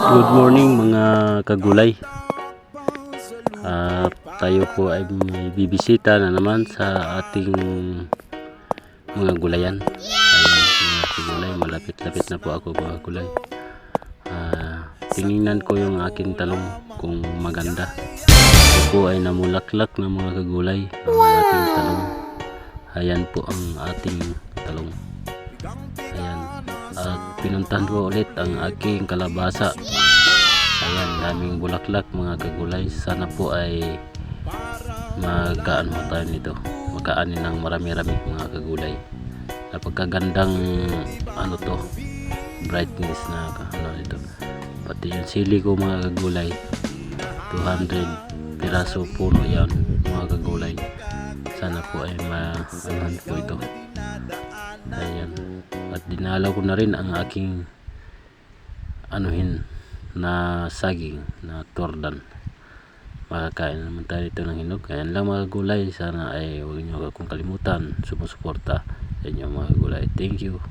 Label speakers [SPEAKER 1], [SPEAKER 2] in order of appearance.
[SPEAKER 1] Good morning mga kagulay. Tayo po ay may bibisita na naman sa ating mga gulayan. Ayan mga kagulay, malapit-lapit na po ako mga gulay. Tiningnan ko yung aking talong kung maganda. Ito po ay namulaklak na mga kagulay ang ating talong. Ayan po ang ating talong. Ayan. At pinuntahan ko ulit ang aking kalabasa. Ayan, daming bulaklak mga kagulay. Sana po ay magkaan mo tayo nito. Makaanin ng marami-rami mga kagulay. Napagkagandang ano to, brightness na ano ito. Pati yung sili ko mga kagulay, 200 piraso puno yan mga kagulay. Sana po ay maanahan po ito. Ayan. At dinalaw ko na rin ang aking anuhin na saging na tordan. Makakain naman tayo dito ng hinog. Ayan lang mga gulay. Sana ay huwag niyo akong kalimutan sumusuporta sa inyo mga gulay. Thank you.